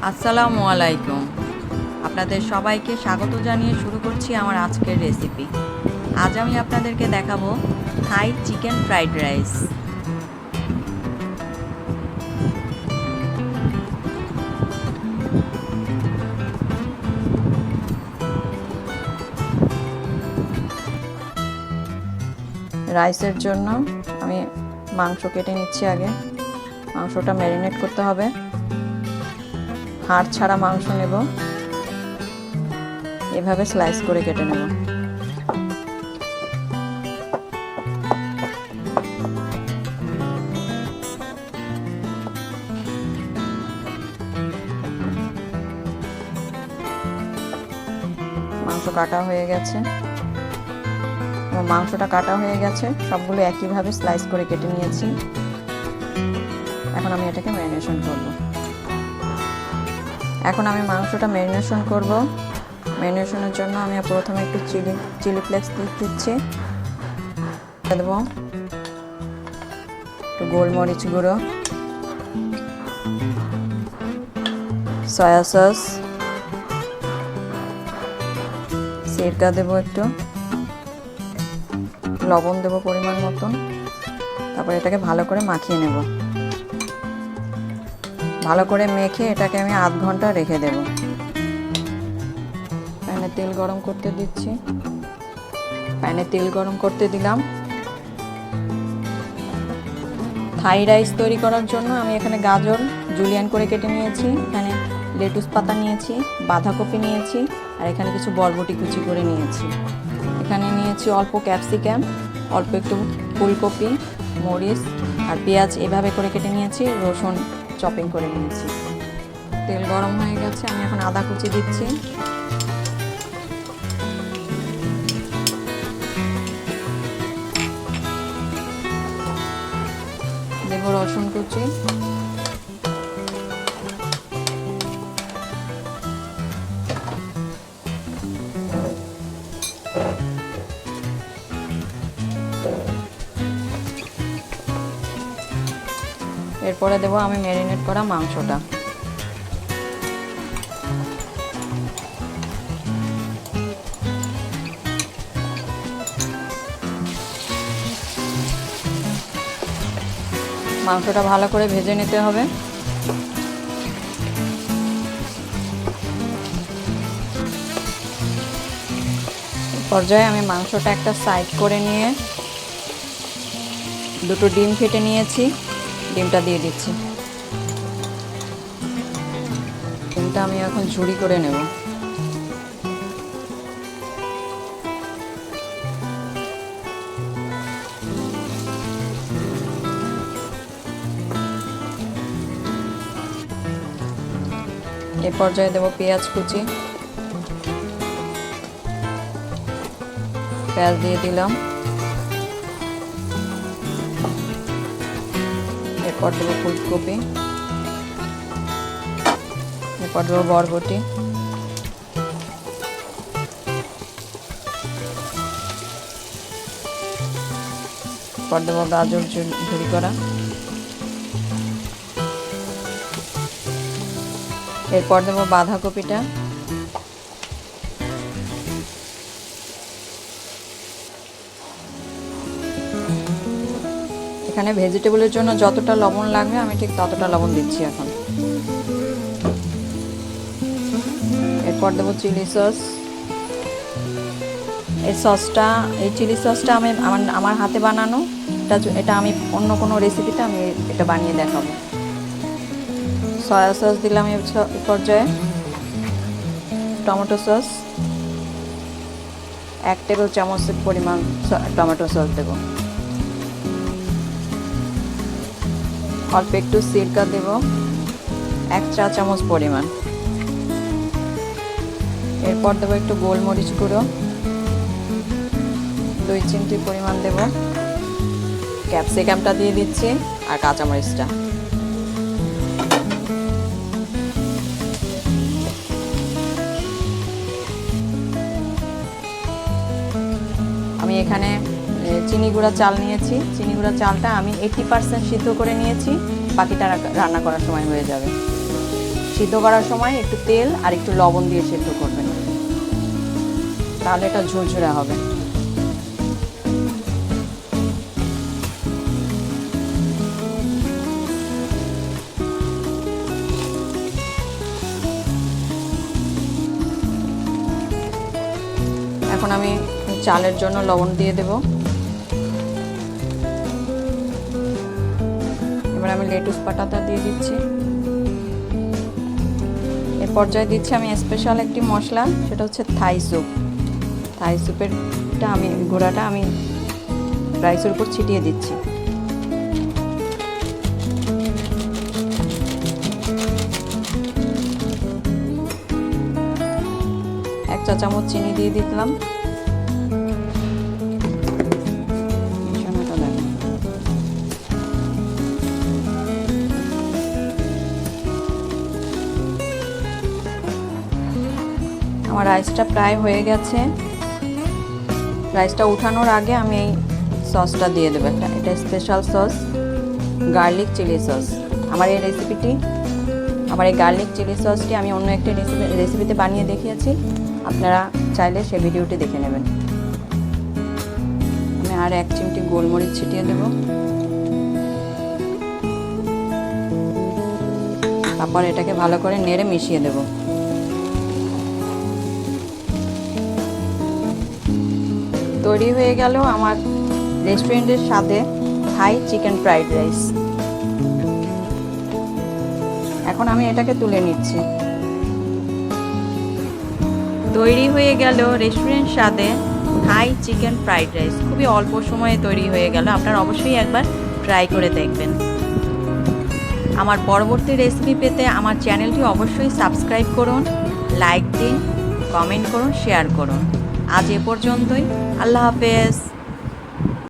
আসসালামু আলাইকুম। আপনাদের সবাইকে স্বাগত জানিয়ে শুরু করছি আমার আজকের রেসিপি। আজ আমি আপনাদেরকে দেখাবো থাই চিকেন ফ্রাইড রাইস। রাইসের জন্য আমি মাংস কেটে নিচ্ছি আগে। মাংসটা ম্যারিনেট করতে হবে। হাড় ছাড়া মাংস নেব, এভাবে স্লাইস করে কেটে নেব। মাংস কাটা হয়ে গেছে, মাংসটা কাটা হয়ে গেছে, সবগুলো একইভাবে স্লাইস করে কেটে নিয়েছি। এখন আমি এটাকে ম্যারিনেশন করব। মাংসটা ম্যারিনেশন করব। ম্যারিনেশনের জন্য আমি প্রথমে একটু চিলি ফ্লেক্স দিচ্ছি, দেবো একটু গোলমরিচ গুঁড়ো, সয়া সস, সিরকা দেবো, একটু লবণ দেবো পরিমাণ মতন। তারপর এটাকে ভালো করে মাখিয়ে নেব। ভালো করে মেখে এটাকে আমি আধ ঘন্টা রেখে দেব। প্যানে তেল গরম করতে দিচ্ছি। প্যানে তেল গরম করতে দিলাম। থাই রাইস তৈরি করার জন্য আমি এখানে গাজর জুলিয়ান করে কেটে নিয়েছি, এখানে লেটুস পাতা নিয়েছি, বাঁধাকপি নিয়েছি, আর এখানে কিছু বরবটি কুচি করে নিয়েছি। এখানে নিয়েছি অল্প ক্যাপসিকাম, অল্প একটু ফুলকপি, মরিচ আর পেঁয়াজ এভাবে করে কেটে নিয়েছি, রসুন চপিং করে নিয়েছি। তেল গরম হয়ে গেছে, আমি এখন আদা কুচি দিচ্ছি। দেব রসুন কুচি, এরপরে দেবো আমি ম্যারিনেট করা মাংসটা। মাংসটা ভালো করে ভেজে নিতে হবে। পর্যায়ে আমি মাংসটা একটা সাইড করে নিয়ে দুটো ডিম ফেটে নিয়েছি, ডিমটা দিয়ে দিচ্ছি। ডিমটা আমি এখন ঝুরি করে নেব। এ পর্যায়ে দেবো পেঁয়াজ কুচি, পেঁয়াজ দিয়ে দিলাম। এরপর দেবো ফুলকপি, এরপর দেবো বরবটি, এরপর দেবো গাজর ঝুরি করা, এরপর দেবো বাঁধাকপিটা, এখানে ভেজিটেবলের জন্য যতটা লবণ লাগবে আমি ঠিক ততটা লবণ দিচ্ছি এখন। এরপর দেবো চিলি সস। এই চিলি সসটা আমি আমার হাতে বানানো, এটা আমি অন্য কোনো রেসিপিতে আমি এটা বানিয়ে দেখাবো। সয়া সস দিলাম এই পর্যায়ে, টমেটো সস 1 টেবিল চামচের পরিমাণ টমেটো সস দেব। অল্প একটু সিরকা দেব, 1 চা চামচ পরিমাণ। এরপর দেবো একটু গোলমরিচ গুঁড়ো, 2 চিমটি পরিমাণ দেব। ক্যাপসিকামটা দিয়ে দিচ্ছি আর কাঁচামরিচটা। আমি এখানে চিনি গুঁড়া চাল নিয়েছি। চিনি গুঁড়া চালটা আমি 80% সিদ্ধ করে নিয়েছি, বাকিটা রান্না করার সময় হয়ে যাবে। সিদ্ধ করার সময় একটু তেল আর একটু লবণ দিয়ে সিদ্ধ করবেন, তাহলে এটা ঝুরঝুরে হবে। এখন আমি চালের জন্য লবণ দিয়ে দেব। এবার আমি লেটুস পাতাটা দিয়ে দিচ্ছি। এর পর্যায়ে দিচ্ছি আমি স্পেশাল একটি মশলা, সেটা হচ্ছে থাই স্যুপ। থাই স্যুপেরটা আমি গুঁড়াটা আমি রাইসের উপর ছিটিয়ে দিচ্ছি। এক চা চামচ চিনি দিয়ে দিলাম। আমার রাইসটা প্রায় হয়ে গেছে। রাইসটা উঠানোর আগে আমি এই সসটা দিয়ে দেবো। এটা special sauce, garlic chilli sauce. আমার এই গার্লিক চিলি সসটি আমি অন্য একটি রেসিপিতে বানিয়ে দেখিয়েছি, আপনারা চাইলে সে ভিডিওটি দেখে নেবেন। আমি আর 1 চিমটি গোলমরিচ ছিটিয়ে দেব। তারপর এটাকে ভালো করে নেড়ে মিশিয়ে দেব। তৈরি হয়ে গেল আমার রেস্টুরেন্টের স্বাদে থাই চিকেন ফ্রাইড রাইস। এখন আমি এটাকে তুলে নিচ্ছি। তৈরি হয়ে গেল রেস্টুরেন্ট স্বাদে থাই চিকেন ফ্রাইড রাইস। খুবই অল্প সময়ে তৈরি হয়ে গেল, আপনারা অবশ্যই একবার ট্রাই করে দেখবেন। আমার পরবর্তী রেসিপি পেতে আমার চ্যানেলটি অবশ্যই সাবস্ক্রাইব করুন, লাইক দিন, কমেন্ট করুন, শেয়ার করুন। আজ এ পর্যন্তই। আল্লাহ হাফেজ।